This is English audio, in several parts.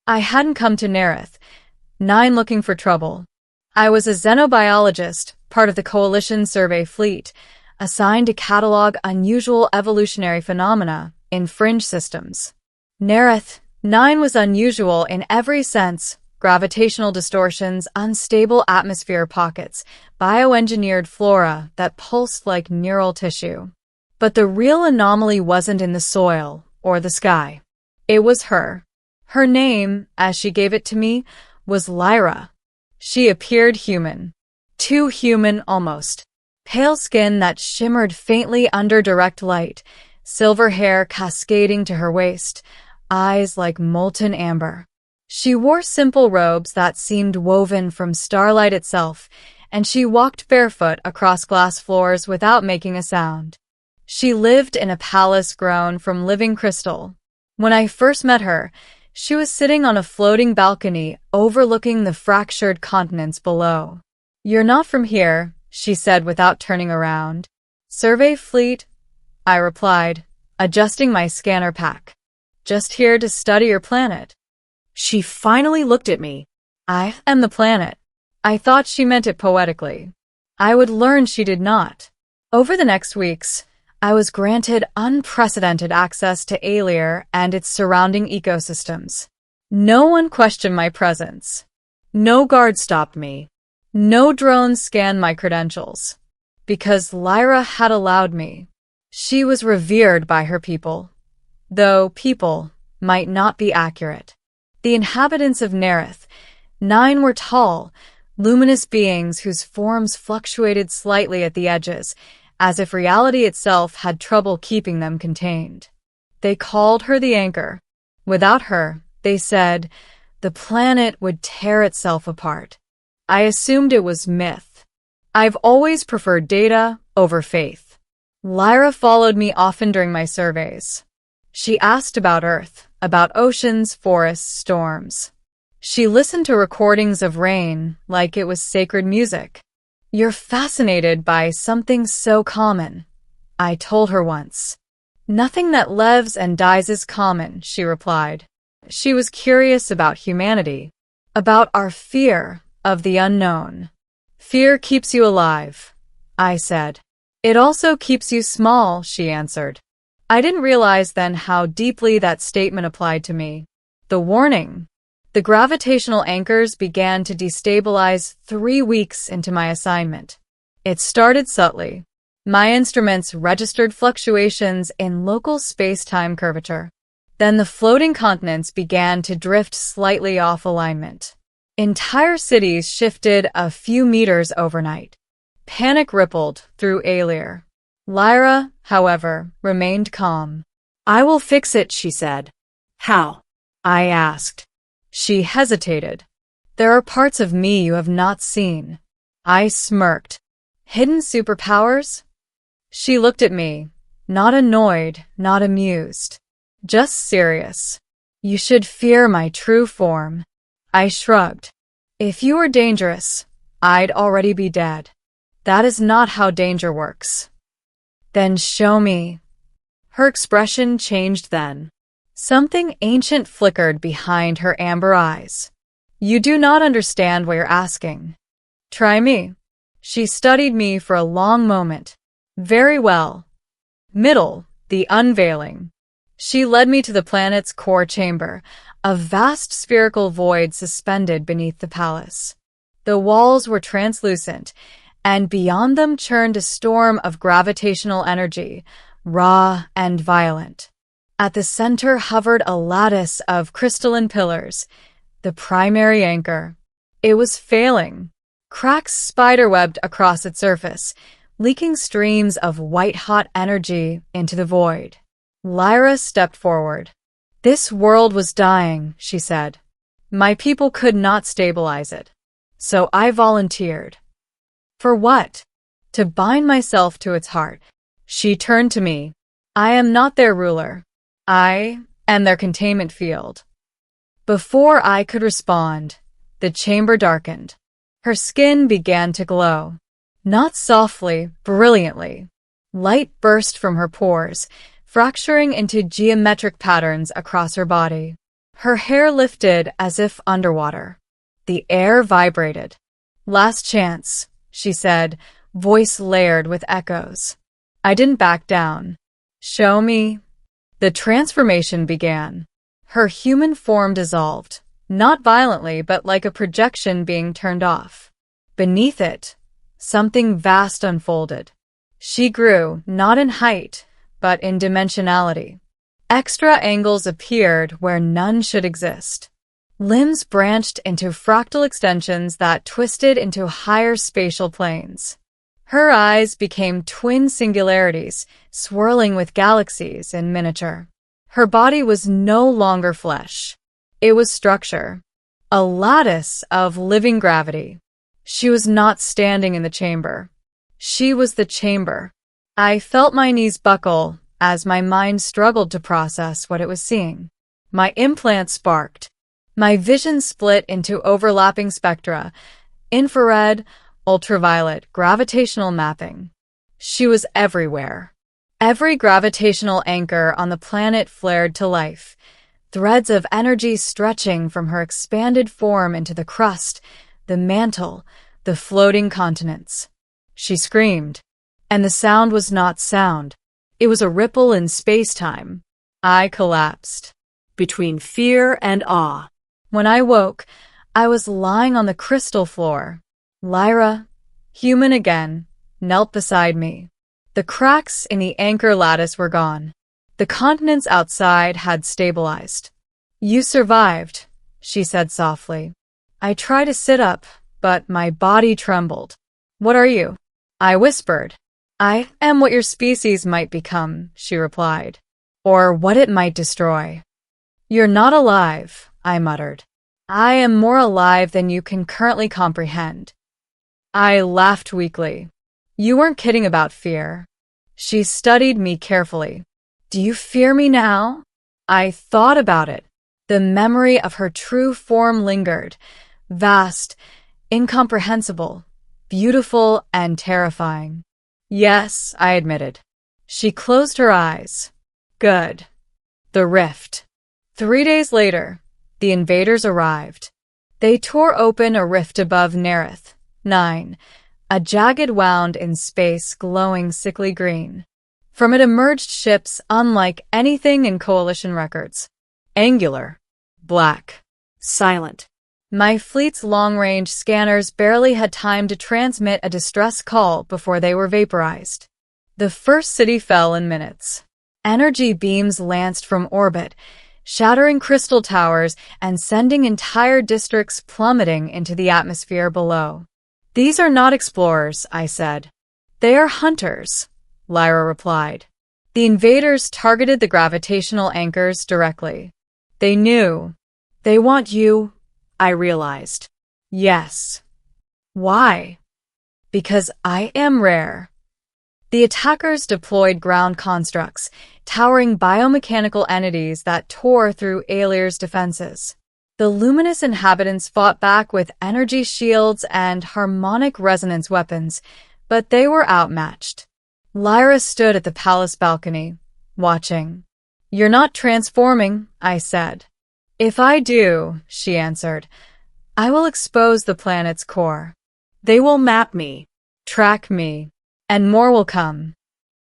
I hadn't come to Nerith 9 looking for trouble. I was a xenobiologist, part of the Coalition survey fleet, assigned to catalog unusual evolutionary phenomena in fringe systems. Nerith 9 was unusual in every sense: gravitational distortions, unstable atmosphere pockets, bioengineered flora that pulsed like neural tissue. But the real anomaly wasn't in the soil or the sky. It was her. Her name, as she gave it to me, was Lyra. She appeared human. Too human, almost. Pale skin that shimmered faintly under direct light, silver hair cascading to her waist, eyes like molten amber. She wore simple robes that seemed woven from starlight itself, and she walked barefoot across glass floors without making a sound. She lived in a palace grown from living crystal. When I first met her, she was sitting on a floating balcony overlooking the fractured continents below. "You're not from here," she said without turning around. "Survey fleet," I replied, adjusting my scanner pack. "Just here to study your planet." She finally looked at me. "I am the planet." I thought she meant it poetically. I would learn she did not. Over the next weeks, I was granted unprecedented access to Alir and its surrounding ecosystems. No one questioned my presence. No guard stopped me. No drone scanned my credentials. Because Lyra had allowed me. She was revered by her people. Though people might not be accurate. The inhabitants of Nerith 9 were tall, luminous beings whose forms fluctuated slightly at the edges, as if reality itself had trouble keeping them contained. They called her the anchor. Without her, they said, the planet would tear itself apart. I assumed it was myth. I've always preferred data over faith. Lyra followed me often during my surveys. She asked about Earth, about oceans, forests, storms. She listened to recordings of rain like it was sacred music. "You're fascinated by something so common," I told her once. "Nothing that lives and dies is common," she replied. She was curious about humanity, about our fear of the unknown. "Fear keeps you alive," I said. "It also keeps you small," she answered. I didn't realize then how deeply that statement applied to me. The warning. The gravitational anchors began to destabilize 3 weeks into my assignment. It started subtly. My instruments registered fluctuations in local space-time curvature. Then the floating continents began to drift slightly off alignment. Entire cities shifted a few meters overnight. Panic rippled through Alir. Lyra, however, remained calm. "I will fix it," she said. "How?" I asked. She hesitated. "There are parts of me you have not seen." I smirked. "Hidden superpowers?" She looked at me, not annoyed, not amused. Just serious. "You should fear my true form." I shrugged. "If you were dangerous, I'd already be dead. That is not how danger works." "Then show me." Her expression changed then. Something ancient flickered behind her amber eyes. "You do not understand what you're asking. Try me." She studied me for a long moment. "Very well." Middle, the unveiling. She led me to the planet's core chamber, a vast spherical void suspended beneath the palace. The walls were translucent, and beyond them churned a storm of gravitational energy, raw and violent. At the center hovered a lattice of crystalline pillars, the primary anchor. It was failing. Cracks spiderwebbed across its surface, leaking streams of white-hot energy into the void. Lyra stepped forward. "This world was dying," she said. "My people could not stabilize it. So I volunteered." "For what?" "To bind myself to its heart." She turned to me. "I am not their ruler. I am their containment field." Before I could respond, the chamber darkened. Her skin began to glow. Not softly, brilliantly. Light burst from her pores, fracturing into geometric patterns across her body. Her hair lifted as if underwater. The air vibrated. "Last chance," she said, voice layered with echoes. I didn't back down. "Show me." The transformation began. Her human form dissolved, not violently, but like a projection being turned off. Beneath it, something vast unfolded. She grew, not in height, but in dimensionality. Extra angles appeared where none should exist. Limbs branched into fractal extensions that twisted into higher spatial planes. Her eyes became twin singularities, swirling with galaxies in miniature. Her body was no longer flesh. It was structure, a lattice of living gravity. She was not standing in the chamber. She was the chamber. I felt my knees buckle as my mind struggled to process what it was seeing. My implant sparked. My vision split into overlapping spectra, infrared, ultraviolet, gravitational mapping. She was everywhere. Every gravitational anchor on the planet flared to life, threads of energy stretching from her expanded form into the crust, the mantle, the floating continents. She screamed, and the sound was not sound. It was a ripple in space-time. I collapsed, between fear and awe. When I woke, I was lying on the crystal floor. Lyra, human again, knelt beside me. The cracks in the anchor lattice were gone. The continents outside had stabilized. "You survived," she said softly. I tried to sit up, but my body trembled. "What are you?" I whispered. "I am what your species might become," she replied. "Or what it might destroy." "You're not alive," I muttered. "I am more alive than you can currently comprehend." I laughed weakly. "You weren't kidding about fear." She studied me carefully. "Do you fear me now?" I thought about it. The memory of her true form lingered, vast, incomprehensible, beautiful, and terrifying. "Yes," I admitted. She closed her eyes. "Good." The rift. 3 days later, the invaders arrived. They tore open a rift above Nerith, 9, a jagged wound in space glowing sickly green. From it emerged ships unlike anything in Coalition records. Angular, black, silent. My fleet's long-range scanners barely had time to transmit a distress call before they were vaporized. The first city fell in minutes. Energy beams lanced from orbit, shattering crystal towers and sending entire districts plummeting into the atmosphere below. "These are not explorers," I said. "They are hunters," Lyra replied. The invaders targeted the gravitational anchors directly. They knew. "They want you," I realized. "Yes." "Why?" "Because I am rare." The attackers deployed ground constructs, towering biomechanical entities that tore through Aelir's defenses. The luminous inhabitants fought back with energy shields and harmonic resonance weapons, but they were outmatched. Lyra stood at the palace balcony, watching. "You're not transforming," I said. "If I do," she answered, "I will expose the planet's core. They will map me, track me, and more will come."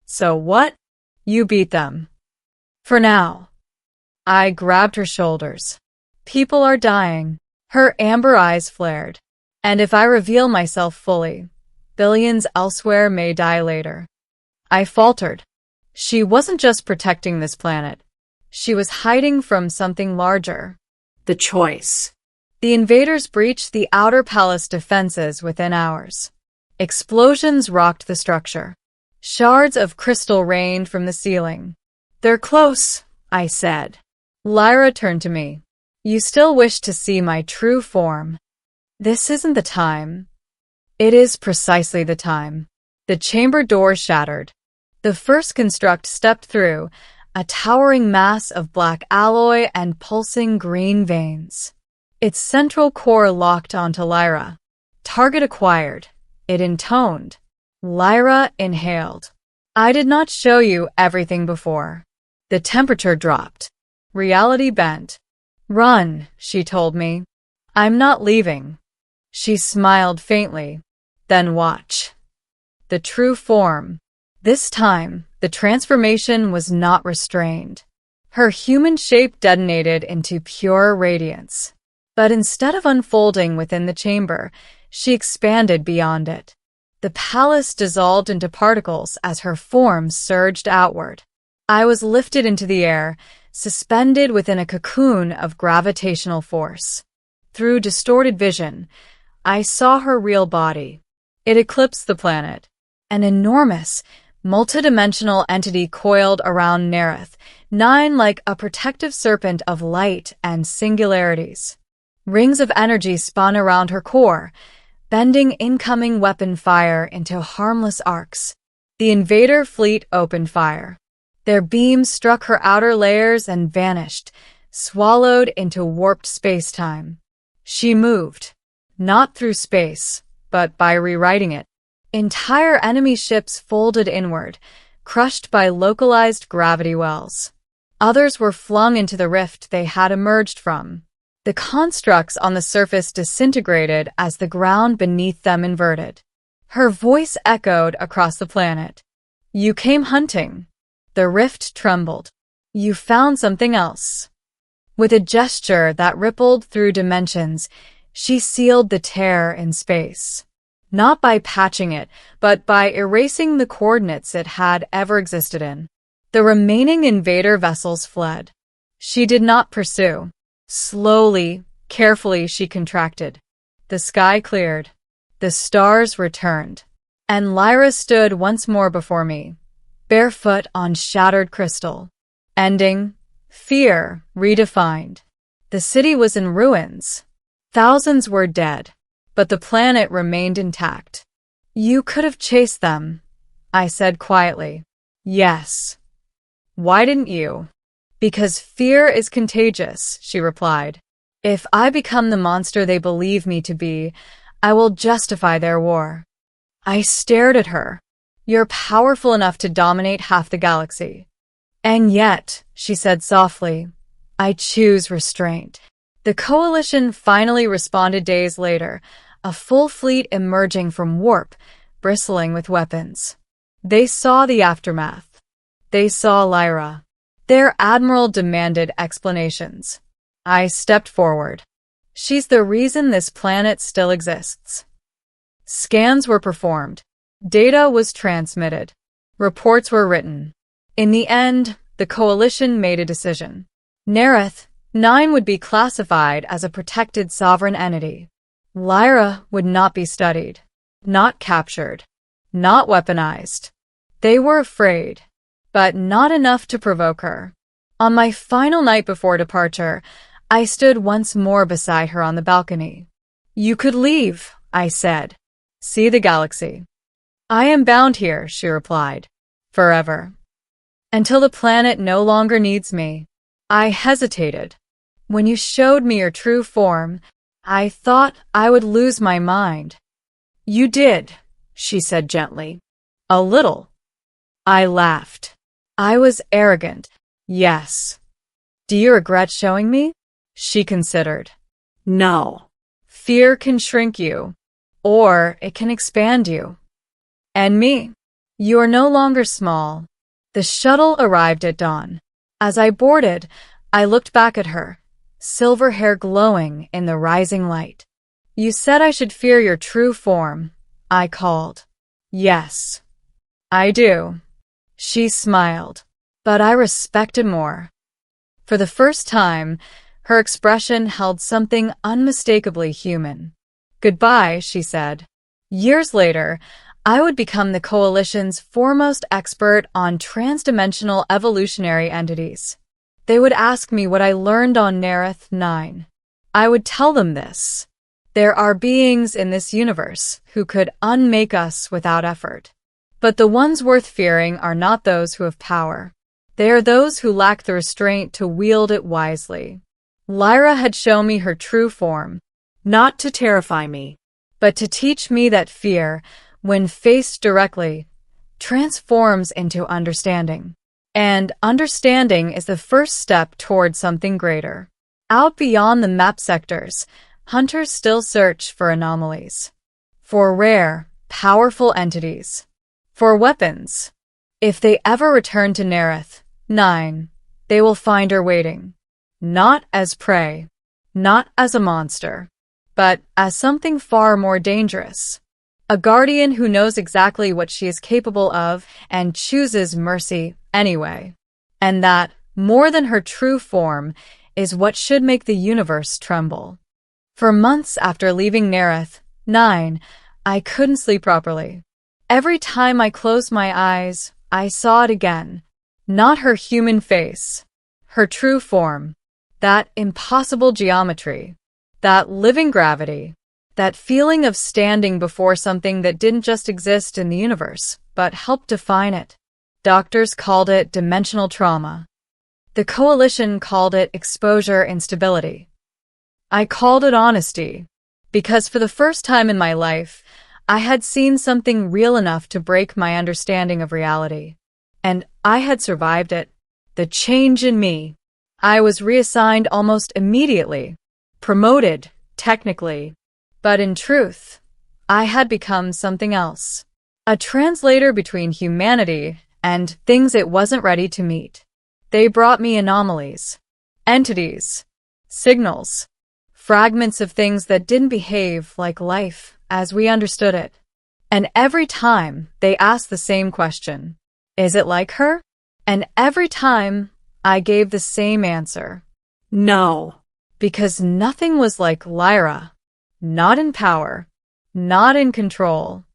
"So what?" "You beat them. For now." I grabbed her shoulders. "People are dying." Her amber eyes flared. "And if I reveal myself fully, billions elsewhere may die later." I faltered. She wasn't just protecting this planet. She was hiding from something larger. The choice. The invaders breached the outer palace defenses within hours. Explosions rocked the structure. Shards of crystal rained from the ceiling. "They're close," I said. Lyra turned to me. "You still wish to see my true form." "This isn't the time." "It is precisely the time." The chamber door shattered. The first construct stepped through, a towering mass of black alloy and pulsing green veins. Its central core locked onto Lyra. "Target acquired," it intoned. Lyra inhaled. "I did not show you everything before." The temperature dropped. Reality bent. Run, she told me. I'm not leaving. She smiled faintly. Then watch. The true form. This time, the transformation was not restrained. Her human shape detonated into pure radiance. But instead of unfolding within the chamber, she expanded beyond it. The palace dissolved into particles as her form surged outward. I was lifted into the air, suspended within a cocoon of gravitational force. Through distorted vision, I saw her real body. It eclipsed the planet. An enormous, multidimensional entity coiled around Nereth, 9 like a protective serpent of light and singularities. Rings of energy spun around her core, bending incoming weapon fire into harmless arcs. The invader fleet opened fire. Their beams struck her outer layers and vanished, swallowed into warped space-time. She moved, not through space, but by rewriting it. Entire enemy ships folded inward, crushed by localized gravity wells. Others were flung into the rift they had emerged from. The constructs on the surface disintegrated as the ground beneath them inverted. Her voice echoed across the planet. You came hunting. The rift trembled. You found something else. With a gesture that rippled through dimensions, she sealed the tear in space. Not by patching it, but by erasing the coordinates it had ever existed in. The remaining invader vessels fled. She did not pursue. Slowly, carefully she contracted. The sky cleared. The stars returned. And Lyra stood once more before me, barefoot on shattered crystal. Ending, fear redefined. The city was in ruins. Thousands were dead, but the planet remained intact. You could have chased them, I said quietly. Yes. Why didn't you? Because fear is contagious, she replied. If I become the monster they believe me to be, I will justify their war. I stared at her. You're powerful enough to dominate half the galaxy. And yet, she said softly, I choose restraint. The coalition finally responded days later, a full fleet emerging from warp, bristling with weapons. They saw the aftermath. They saw Lyra. Their admiral demanded explanations. I stepped forward. She's the reason this planet still exists. Scans were performed. Data was transmitted. Reports were written. In the end, the coalition made a decision. Nereth, 9 would be classified as a protected sovereign entity. Lyra would not be studied, not captured, not weaponized. They were afraid, but not enough to provoke her. On my final night before departure, I stood once more beside her on the balcony. You could leave, I said. See the galaxy. I am bound here, she replied. Forever. Until the planet no longer needs me. I hesitated. When you showed me your true form, I thought I would lose my mind. You did, she said gently. A little. I laughed. I was arrogant. Yes. Do you regret showing me? She considered. No. Fear can shrink you, or it can expand you. And me. You are no longer small. The shuttle arrived at dawn. As I boarded, I looked back at her, silver hair glowing in the rising light. You said I should fear your true form, I called. Yes. I do. She smiled, but I respected more. For the first time, her expression held something unmistakably human. Goodbye, she said. Years later, I would become the coalition's foremost expert on transdimensional evolutionary entities. They would ask me what I learned on Nereth 9. I would tell them this. There are beings in this universe who could unmake us without effort. But the ones worth fearing are not those who have power. They are those who lack the restraint to wield it wisely. Lyra had shown me her true form, not to terrify me, but to teach me that fear, when faced directly, transforms into understanding. And understanding is the first step toward something greater. Out beyond the map sectors, hunters still search for anomalies, for rare, powerful entities, for weapons. If they ever return to Nereth 9, they will find her waiting, not as prey, not as a monster, but as something far more dangerous. A guardian who knows exactly what she is capable of and chooses mercy anyway. And that, more than her true form, is what should make the universe tremble. For months after leaving Nereth 9, I couldn't sleep properly. Every time I closed my eyes, I saw it again. Not her human face, her true form, that impossible geometry, that living gravity, that feeling of standing before something that didn't just exist in the universe, but helped define it. Doctors called it dimensional trauma. The coalition called it exposure instability. I called it honesty, because for the first time in my life, I had seen something real enough to break my understanding of reality. And I had survived it. The change in me. I was reassigned almost immediately, promoted, technically. But in truth, I had become something else. A translator between humanity and things it wasn't ready to meet. They brought me anomalies, entities, signals, fragments of things that didn't behave like life as we understood it. And every time they asked the same question, is it like her? And every time I gave the same answer, no, because nothing was like Lyra, not in power, not in control,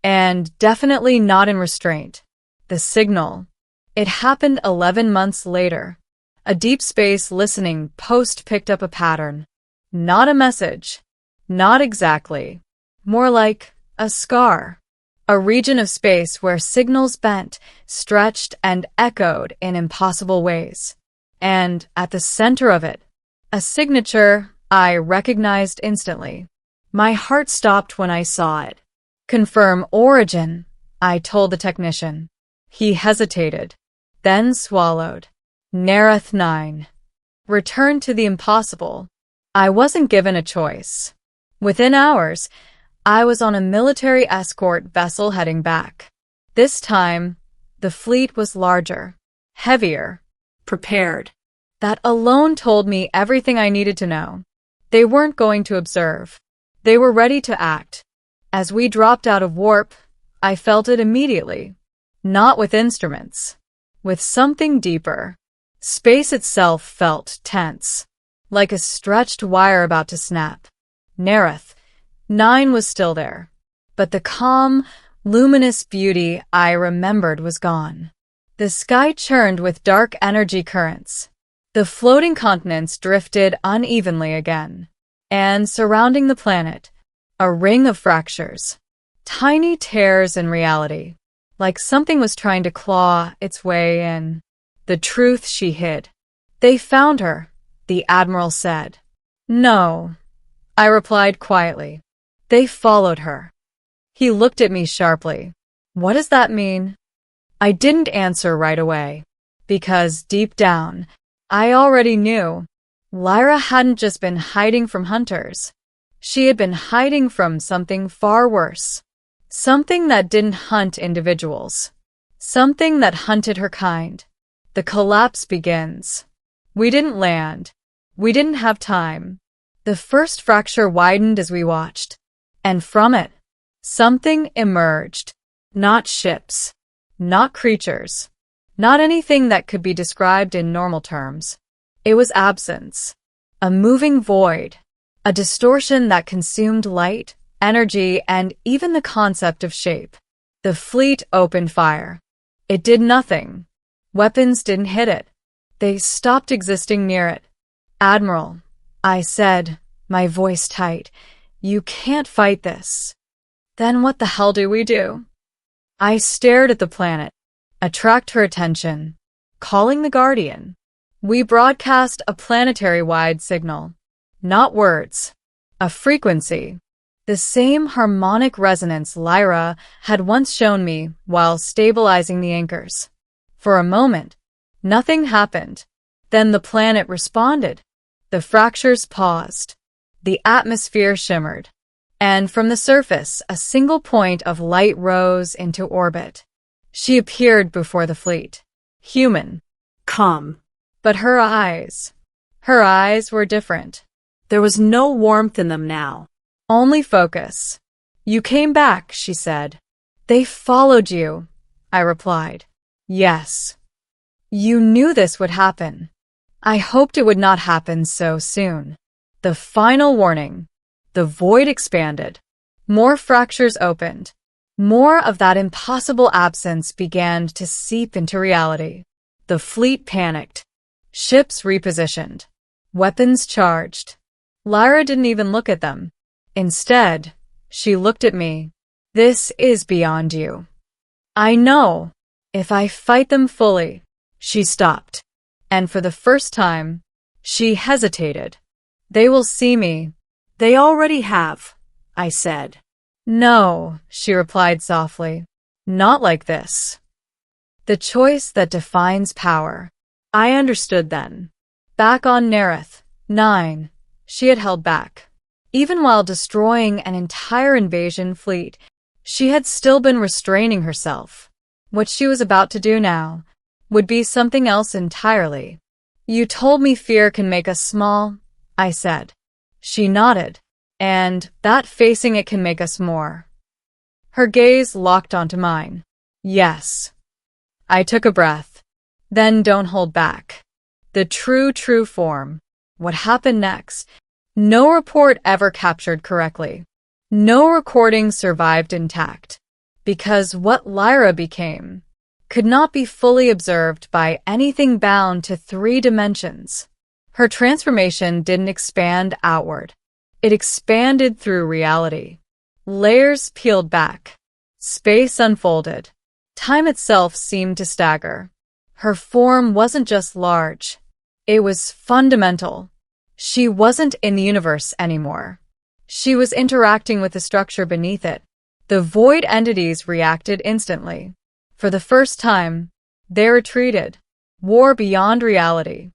and definitely not in restraint. The signal. It happened 11 months later. A deep space listening post picked up a pattern. Not a message. Not exactly. More like a scar. A region of space where signals bent, stretched, and echoed in impossible ways. And at the center of it, a signature I recognized instantly. My heart stopped when I saw it. Confirm origin, I told the technician. He hesitated, then swallowed. Nereth 9. Return to the impossible. I wasn't given a choice. Within hours, I was on a military escort vessel heading back. This time, the fleet was larger, heavier, prepared. That alone told me everything I needed to know. They weren't going to observe. They were ready to act. As we dropped out of warp, I felt it immediately. Not with instruments. With something deeper. Space itself felt tense. Like a stretched wire about to snap. Nereth 9 was still there. But the calm, luminous beauty I remembered was gone. The sky churned with dark energy currents. The floating continents drifted unevenly again. And surrounding the planet, a ring of fractures. Tiny tears in reality. Like something was trying to claw its way in. The truth she hid. They found her, the Admiral said. No, I replied quietly. They followed her. He looked at me sharply. What does that mean? I didn't answer right away. Because deep down, I already knew. Lyra hadn't just been hiding from hunters. She had been hiding from something far worse. Something that didn't hunt individuals. Something that hunted her kind. The collapse begins. We didn't land. We didn't have time. The first fracture widened as we watched. And from it, something emerged. Not ships. Not creatures. Not anything that could be described in normal terms. It was absence. A moving void. A distortion that consumed light, energy, and even the concept of shape. The fleet opened fire. It did nothing. Weapons didn't hit it. They stopped existing near it. Admiral, I said, my voice tight, you can't fight this. Then what the hell do we do? I stared at the planet, attract her attention, calling the Guardian. We broadcast a planetary-wide signal. Not words. A frequency. The same harmonic resonance Lyra had once shown me while stabilizing the anchors. For a moment, nothing happened. Then the planet responded. The fractures paused. The atmosphere shimmered. And from the surface, a single point of light rose into orbit. She appeared before the fleet. Human. Calm. But her eyes were different. There was no warmth in them now. Only focus. You came back, she said. They followed you, I replied. Yes. You knew this would happen. I hoped it would not happen so soon. The final warning. The void expanded. More fractures opened. More of that impossible absence began to seep into reality. The fleet panicked. Ships repositioned. Weapons charged. Lyra didn't even look at them. Instead, she looked at me. This is beyond you. I know. If I fight them fully. She stopped. And for the first time, she hesitated. They will see me. They already have, I said. No, she replied softly. Not like this. The choice that defines power. I understood then. Back on Nereth, 9, she had held back. Even while destroying an entire invasion fleet, she had still been restraining herself. What she was about to do now would be something else entirely. You told me fear can make us small, I said. She nodded. And that facing it can make us more. Her gaze locked onto mine. Yes. I took a breath. Then don't hold back. The true form. What happened next? No report ever captured correctly. No recording survived intact. Because what Lyra became could not be fully observed by anything bound to 3 dimensions. Her transformation didn't expand outward. It expanded through reality. Layers peeled back. Space unfolded. Time itself seemed to stagger. Her form wasn't just large. It was fundamental. She wasn't in the universe anymore. She was interacting with the structure beneath it. The void entities reacted instantly. For the first time, they retreated. War beyond reality.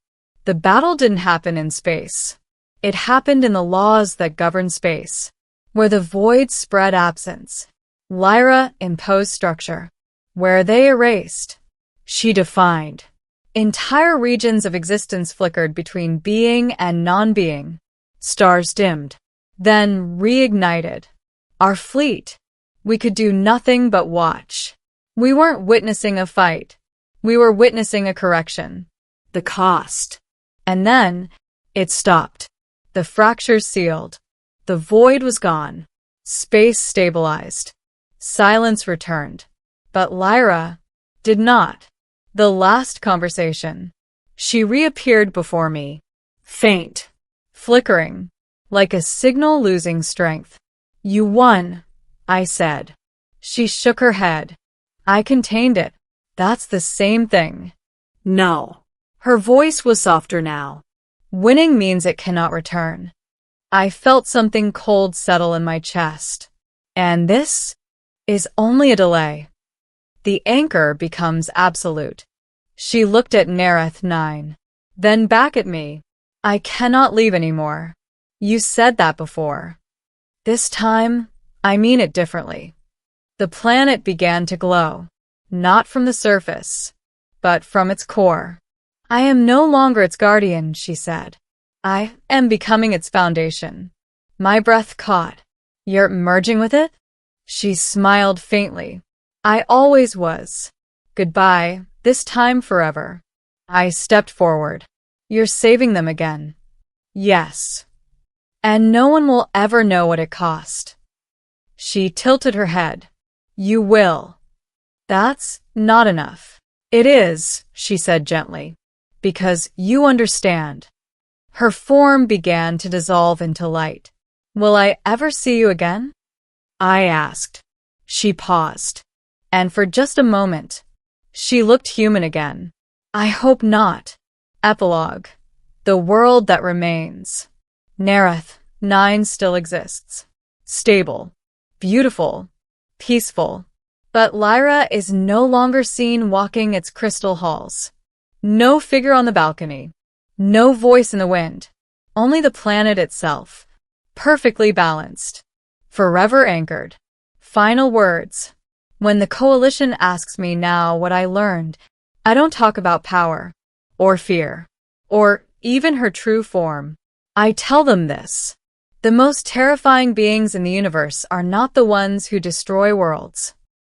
The battle didn't happen in space. It happened in the laws that govern space, where the void spread absence. Lyra imposed structure. Where they erased, she defined. Entire regions of existence flickered between being and non-being. Stars dimmed, then reignited. Our fleet, we could do nothing but watch. We weren't witnessing a fight. We were witnessing a correction. The cost. And then, it stopped. The fractures sealed. The void was gone. Space stabilized. Silence returned. But Lyra did not. The last conversation. She reappeared before me. Faint. Flickering. Like a signal losing strength. You won, I said. She shook her head. I contained it. That's the same thing. No. Her voice was softer now. Winning means it cannot return. I felt something cold settle in my chest. And this is only a delay. The anchor becomes absolute. She looked at Nereth 9, then back at me. I cannot leave anymore. You said that before. This time, I mean it differently. The planet began to glow, not from the surface, but from its core. I am no longer its guardian, she said. I am becoming its foundation. My breath caught. You're merging with it? She smiled faintly. I always was. Goodbye, this time forever. I stepped forward. You're saving them again. Yes. And no one will ever know what it cost. She tilted her head. You will. That's not enough. It is, she said gently. Because you understand. Her form began to dissolve into light. Will I ever see you again? I asked. She paused. And for just a moment, she looked human again. I hope not. Epilogue. The world that remains. Nereth 9 still exists. Stable. Beautiful. Peaceful. But Lyra is no longer seen walking its crystal halls. No figure on the balcony. No voice in the wind. Only the planet itself. Perfectly balanced. Forever anchored. Final words. When the coalition asks me now what I learned, I don't talk about power, or fear, or even her true form. I tell them this. The most terrifying beings in the universe are not the ones who destroy worlds.